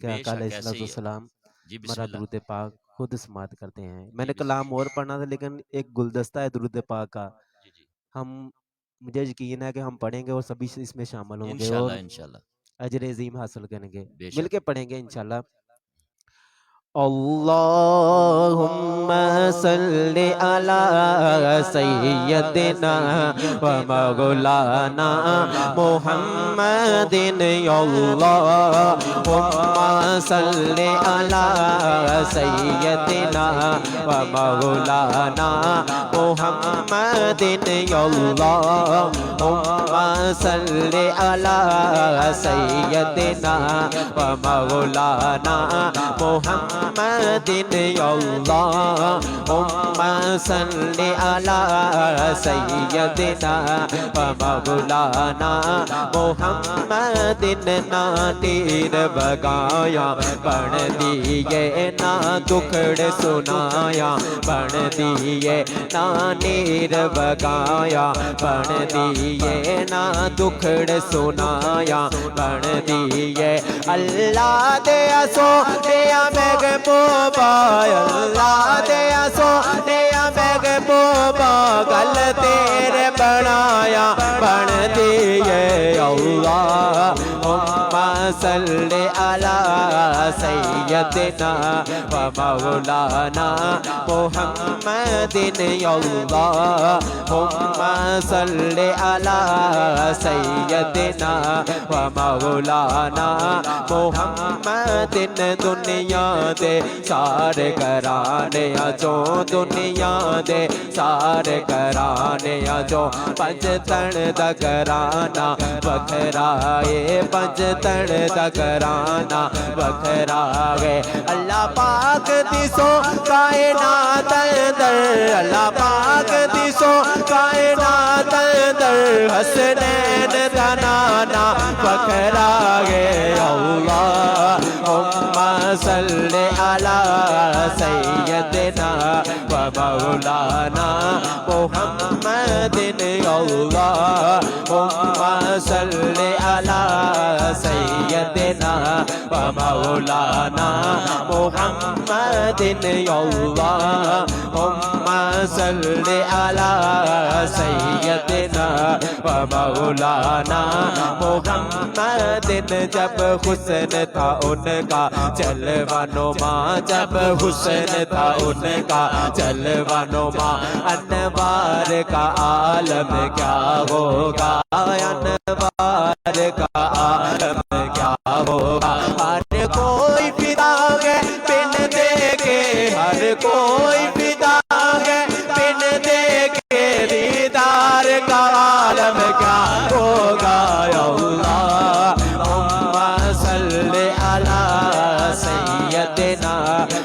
کہ بے آقا شک علیہ ایسے ہی ہے السلام جی بسم ہمارا اللہ درود پاک خود سماعت کرتے ہیں. میں جی نے بسم کلام اور پڑھنا تھا لیکن ایک گلدستہ ہے درود پاک کا. جی جی ہم مجھے یقین ہے کہ ہم پڑھیں گے اور سبھی اس میں شامل ہوں گے اور انشاءاللہ اجر عظیم حاصل کریں گے. بے مل شک کے پڑھیں گے انشاءاللہ. اللہم صلی علی سیدنا و مولانا محمد. اللہم صلی علی سیدنا و مولانا محمد. اللہم صلی علی سیدنا و مولانا محمد. اللہم صلی علی سیدنا و مولانا محمد. نہ تیر بگایا بڑھ دیے نہ دکھڑ سنایا بڑھ دیے نہ نیر بگایا بڑھ دیے نہ دکھڑ سنایا بڑھ دیے. اللہ دیا سونیا محبوبا اللہ دیا سونیا محبوبا گل تیرے بنایا بن دیے. اللہم صلی علی سیدنا و مولانا محمد. اللہم صلی علی سیدنا و مولانا محمد. دنیا دے سارے گھرانے جو دنیا دے سارے گھرانے جو پنج تن دا گھرانہ وکھرا ہے پنج تن دا گھرانہ وکھرا ہے. اللہ پاک دی سو کائنات اندر اللہ پاک دی سو کائنات اندر حسنین دا نانا وکھرا ہے. اللہم صلی علی سیدنا و مولانا محمد. اللہم صلی علی سیدنا و مولانا محمد. اللہم صلی علی سیدنا و مولانا محمد. جب حسن تھا ان کا جلوہ نما جب حسن تھا ان کا جلوہ نما انوار کا عالم کیا ہوگا انوار کا عالم کیا ہوگا. ہر کوئی فدا ہے بن دیکھے ہر کوئی فدا ہے بن دیکھے دیدار کا عالم کیا ہوگا. اللہم صلی علی سیدنا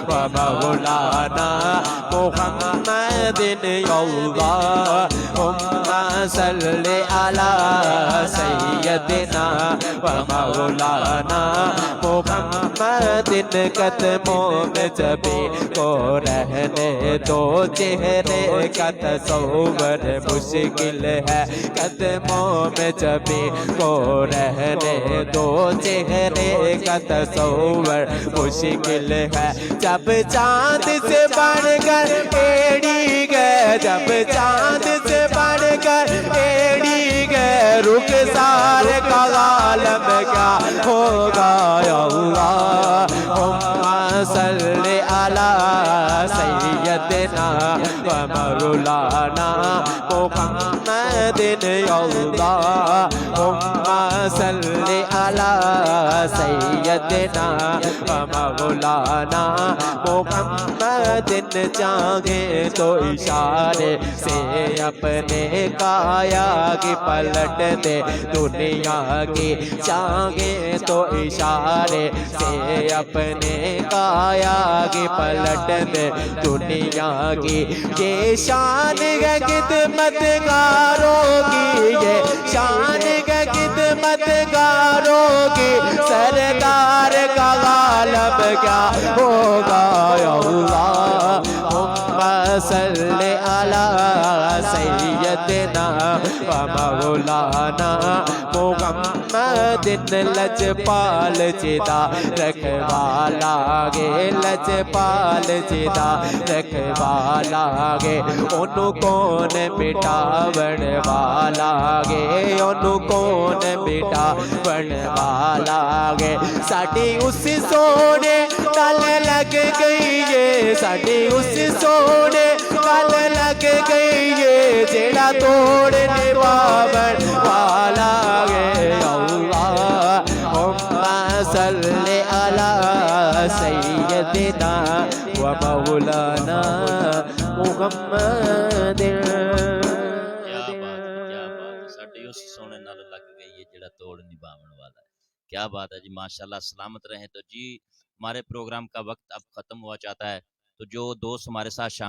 و مولانا محمد. اللہم صلی علی سیدنا و مولانا محمد. قدموں میں جبھی کو رہنے دو چہرے کا تصور مشکل ہے. قدموں میں جبھی کو رہنے دو چہرے کا تصور مشکل ہے. جب چاند سے بڑھ کر ایڑی گئے جب چاند سے بڑھ کر ایڑی گئے رخسار کا عالم کیا ہوگا. اللہم صلی علی سیدنا و مولانا محمد. اللہم صلی علی سیدنا و مولانا محمد. چاہیں تو اشارے سے اپنے کایا کی پلٹ دے دنیا کی چاہیں تو اشارے سے اپنے کایا کی پلٹ دے دنیا کی. یہ شان ہے خدمت گاروں کی یہ شان ہے خدمت گاروں کی. سردار کا غالب کیا ہوگا. اللہم صلی علی سیدنا و مولانا محمد. دن لجپال جدا رکھوالا گے لجپال جدا رکھوالا گے انہوں کون مٹاون والا گے انہوں کون مٹاون والا گے ساڈی اس سونے نال لگ گئی ہے ساڈی اس سونے نال لگ گئی ہے جیڑا توڑنے باون والا گے اللہم صلی علی سیدنا و مولانا محمد ساڈی اس سونے نال لگ گئی ہے جڑا توڑ نبھاون والا ہے کیا بات ہے جی ماشاءاللہ سلامت رہیں تو جی ہمارے پروگرام کا وقت اب ختم ہوا چاہتا ہے تو جو دوست ہمارے ساتھ شامل